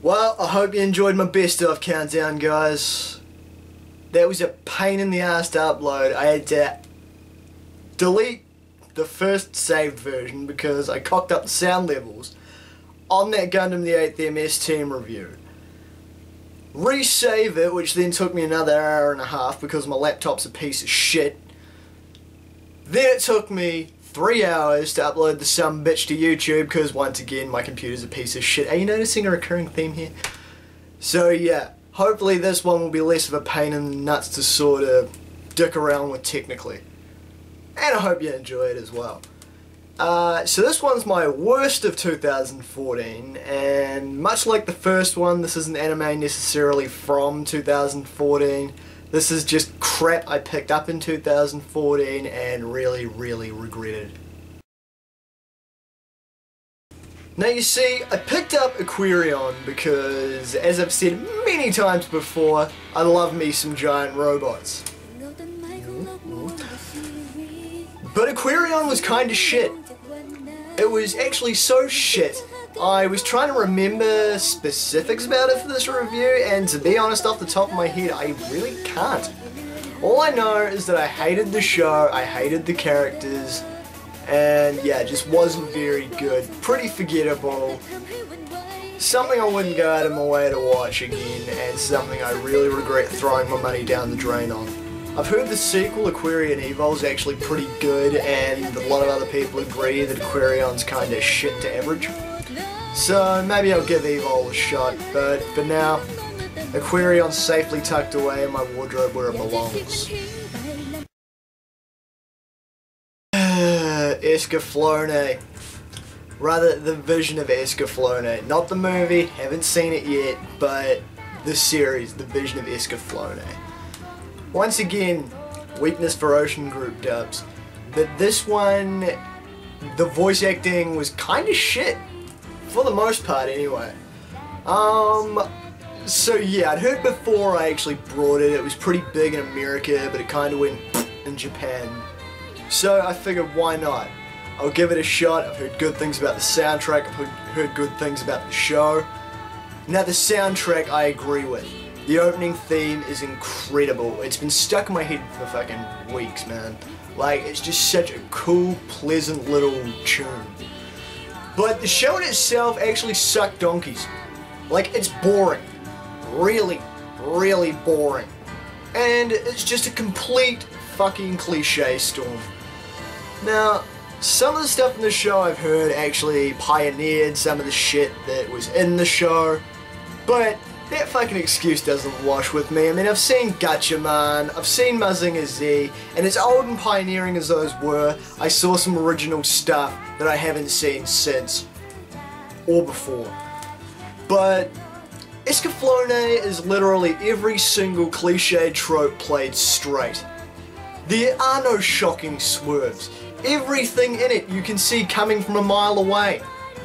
Well, I hope you enjoyed my best of countdown, guys. That was a pain in the ass to upload. I had to delete the first saved version because I cocked up the sound levels on that Gundam the 8th MS team review. Resave it, which then took me another hour and a half because my laptop's a piece of shit. Then it took me 3 hours to upload the sumbitch to YouTube because once again my computer's a piece of shit. Are you noticing a recurring theme here? So yeah, hopefully this one will be less of a pain in the nuts to sort of dick around with technically. And I hope you enjoy it as well. So this one's my worst of 2014, and much like the first one, this isn't anime necessarily from 2014. This is just crap I picked up in 2014 and really regretted. Now you see, I picked up Aquarion because, as I've said many times before, I love me some giant robots. But Aquarion was kinda shit. It was actually so shit. I was trying to remember specifics about it for this review, and to be honest, off the top of my head, I really can't. All I know is that I hated the show, I hated the characters, and yeah, it just wasn't very good. Pretty forgettable. Something I wouldn't go out of my way to watch again, and something I really regret throwing my money down the drain on. I've heard the sequel, Aquarion Evo, is actually pretty good, and a lot of other people agree that Aquarion's kinda shit to average. So maybe I'll give Evo a shot, but for now, Aquarion's safely tucked away in my wardrobe where it belongs. Escaflowne. Rather, the vision of Escaflowne. Not the movie, haven't seen it yet, but the series, the vision of Escaflowne. Once again, weakness for Ocean Group dubs. But this one, the voice acting was kinda shit. For the most part, anyway. So yeah, I'd heard before I actually brought it. It was pretty big in America, but it kinda went in Japan. So I figured, why not? I'll give it a shot. I've heard good things about the soundtrack. I've heard good things about the show. Now the soundtrack I agree with. The opening theme is incredible. It's been stuck in my head for fucking weeks, man. Like, it's just such a cool, pleasant little tune. But the show in itself actually sucked donkeys. Like, it's boring. Really boring. And it's just a complete fucking cliche storm. Now, some of the stuff in the show I've heard actually pioneered some of the shit that was in the show, but that fucking excuse doesn't wash with me. I mean, I've seen Gatchaman, I've seen Mazinger Z, and as old and pioneering as those were, I saw some original stuff that I haven't seen since, or before. But Escaflowne is literally every single cliche trope played straight. There are no shocking swerves. Everything in it you can see coming from a mile away.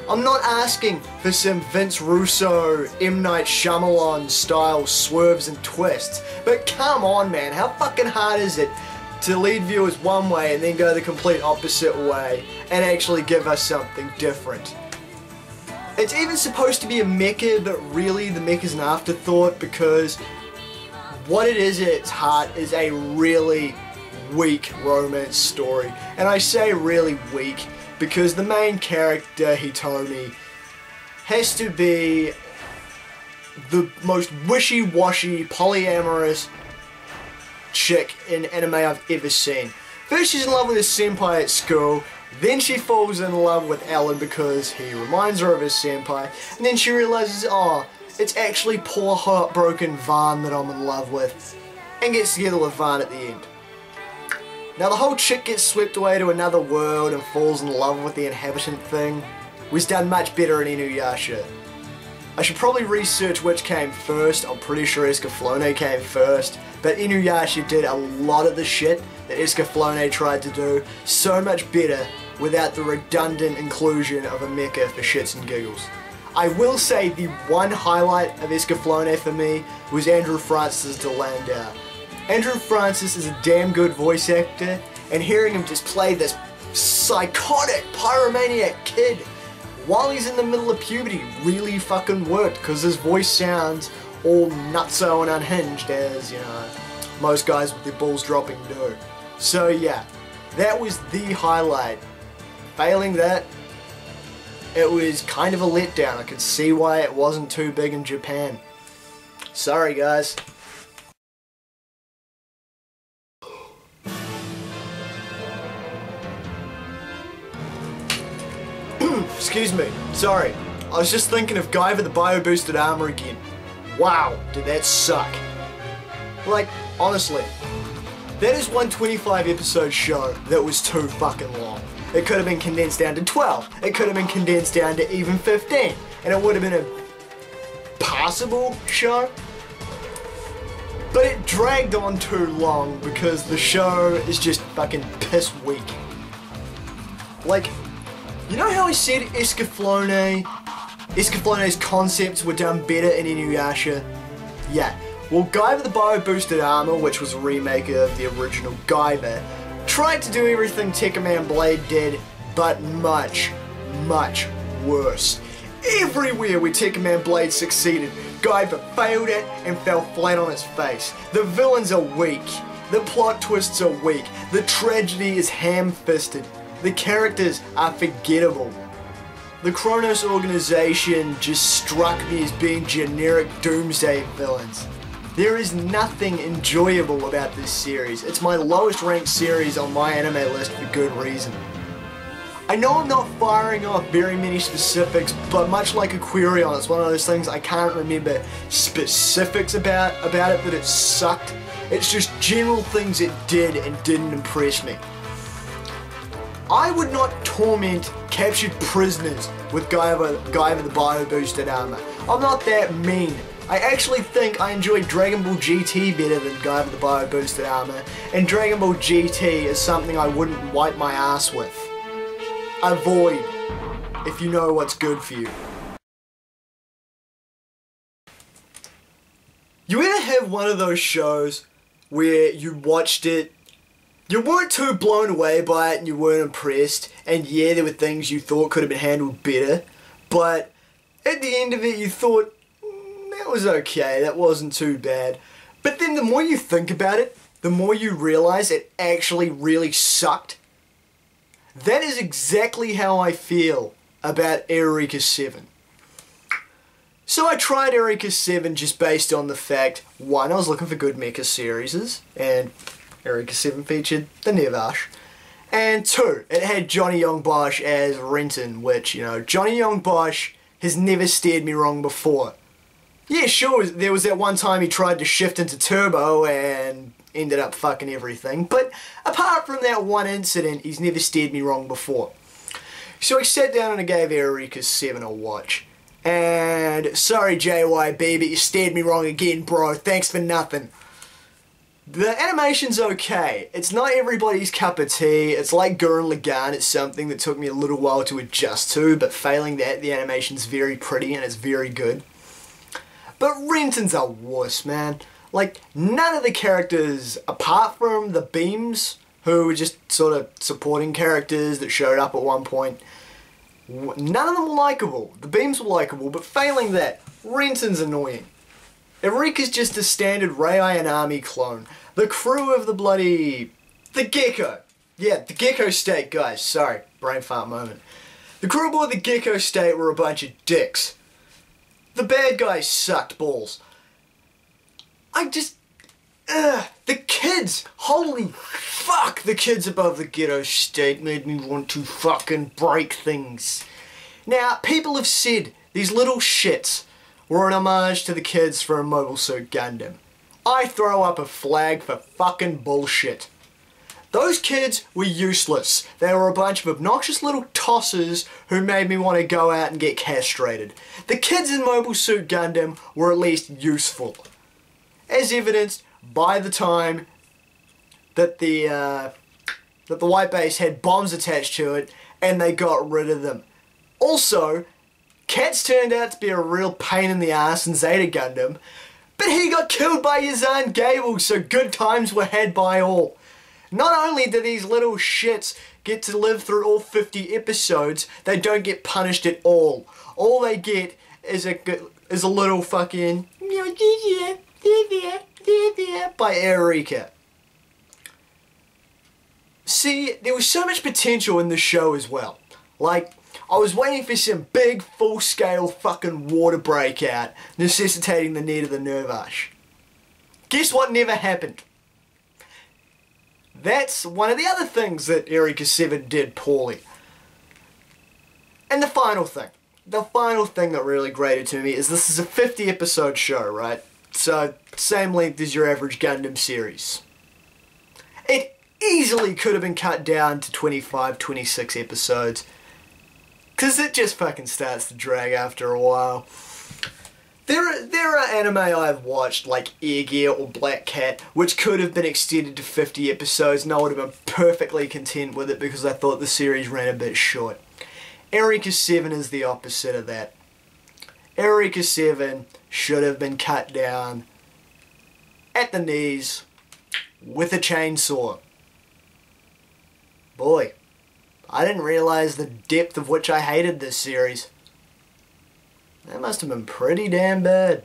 I'm not asking for some Vince Russo, M. Night Shyamalan style swerves and twists, but come on, man, how fucking hard is it to lead viewers one way and then go the complete opposite way and actually give us something different? It's even supposed to be a mecha, but really the mecha's an afterthought because what it is at its heart is a really weak romance story. And I say really weak because the main character, Hitomi, has to be the most wishy-washy, polyamorous chick in anime I've ever seen. First she's in love with his senpai at school, then she falls in love with Alan because he reminds her of his senpai, and then she realizes, oh, it's actually poor heartbroken Vaughn that I'm in love with, and gets together with Vaughn at the end. Now the whole chick gets swept away to another world and falls in love with the inhabitant thing was done much better in Inuyasha. I should probably research which came first. I'm pretty sure Escaflowne came first, but Inuyasha did a lot of the shit that Escaflowne tried to do so much better without the redundant inclusion of a mecha for shits and giggles. I will say the one highlight of Escaflowne for me was Andrew Francis de Landau. Andrew Francis is a damn good voice actor, and hearing him just play this psychotic pyromaniac kid while he's in the middle of puberty really fucking worked, because his voice sounds all nutso and unhinged as, you know, most guys with their balls dropping do. So yeah, that was the highlight. Failing that, it was kind of a letdown. I could see why it wasn't too big in Japan. Sorry guys. Excuse me, sorry. I was just thinking of Guy with the bio-boosted armor again. Wow, did that suck. Like, honestly, that is one 25 episode show that was too fucking long. It could have been condensed down to 12. It could have been condensed down to even 15. And it would have been a passable show. But it dragged on too long because the show is just fucking piss weak. Like, you know how I said Escaflone's concepts were done better in Inuyasha? Yeah. Well, Guy with the bio-boosted armor, which was a remake of the original Guyver, tried to do everything Tekkaman Blade did, but much, much worse. Everywhere where Tekkaman Blade succeeded, Guyver failed it and fell flat on its face. The villains are weak. The plot twists are weak. The tragedy is ham-fisted. The characters are forgettable. The Kronos organization just struck me as being generic doomsday villains. There is nothing enjoyable about this series. It's my lowest ranked series on my anime list for good reason. I know I'm not firing off very many specifics, but much like Aquarion, it's one of those things I can't remember specifics about it that it sucked. It's just general things it did and didn't impress me. I would not torment captured prisoners with Guy with the bio-boosted armor. I'm not that mean. I actually think I enjoyed Dragon Ball GT better than Guy with the bio-boosted armor, and Dragon Ball GT is something I wouldn't wipe my ass with. Avoid, if you know what's good for you. You ever have one of those shows where you watched it, you weren't too blown away by it and you weren't impressed, and yeah, there were things you thought could have been handled better, but at the end of it you thought, that was okay, that wasn't too bad. But then the more you think about it, the more you realize it actually really sucked. That is exactly how I feel about Eureka 7. So I tried Eureka 7 just based on the fact, one, I was looking for good mecha series, and Eureka 7 featured the Nevash. And two, it had Johnny Young Bosch as Renton, which, you know, Johnny Young Bosch has never steered me wrong before. Yeah, sure, there was that one time he tried to shift into turbo and ended up fucking everything, but apart from that one incident, he's never steered me wrong before. So I sat down and I gave Eureka 7 a watch. And sorry JYB, but you steered me wrong again, bro. Thanks for nothing. The animation's okay. It's not everybody's cup of tea. It's like Gurren Lagann. It's something that took me a little while to adjust to, but failing that, the animation's very pretty and it's very good. But Renton's a wuss, man. Like, none of the characters, apart from the Beams, who were just sort of supporting characters that showed up at one point, none of them were likable. The Beams were likable, but failing that, Renton's annoying. Eureka's just a standard Rei Ayanami clone. The crew of the bloody... the Gecko. Yeah, the Gecko State, guys. Sorry, brain fart moment. The crew aboard the Gecko State were a bunch of dicks. The bad guys sucked balls. The kids! Holy fuck! The kids above the Ghetto State made me want to fucking break things. Now, people have said these little shits were an homage to the kids from Mobile Suit Gundam. I throw up a flag for fucking bullshit. Those kids were useless. They were a bunch of obnoxious little tossers who made me want to go out and get castrated. The kids in Mobile Suit Gundam were at least useful. As evidenced by the time that the white base had bombs attached to it and they got rid of them. Also, Cats turned out to be a real pain in the ass in Zeta Gundam, but he got killed by Yazan Gable, so good times were had by all. Not only do these little shits get to live through all 50 episodes, they don't get punished at all. All they get is a little fucking by Eureka. See, there was so much potential in the show as well. Like, I was waiting for some big, full-scale fucking water breakout, necessitating the need of the Nervash. Guess what never happened? That's one of the other things that Eureka 7 did poorly. And the final thing that really grated to me is this is a 50 episode show, right? So, same length as your average Gundam series. It easily could have been cut down to 25, 26 episodes. Cause it just fucking starts to drag after a while. There are anime I've watched, like Air Gear or Black Cat, which could have been extended to 50 episodes and I would have been perfectly content with it because I thought the series ran a bit short. Eureka 7 is the opposite of that. Eureka 7 should have been cut down at the knees with a chainsaw. Boy, I didn't realize the depth of which I hated this series. That must have been pretty damn bad.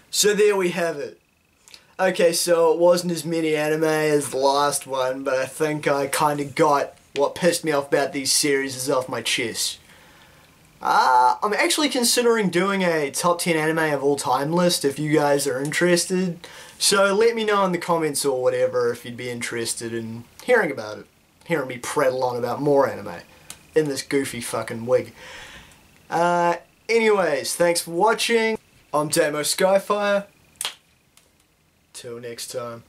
So there we have it. Okay, so it wasn't as many anime as the last one, but I think I kind of got what pissed me off about these series off my chest. I'm actually considering doing a top 10 anime of all time list if you guys are interested. So let me know in the comments or whatever if you'd be interested in hearing about it. Hearing me prattle on about more anime in this goofy fucking wig. Anyways, thanks for watching. I'm Damo Skyfire. Till next time.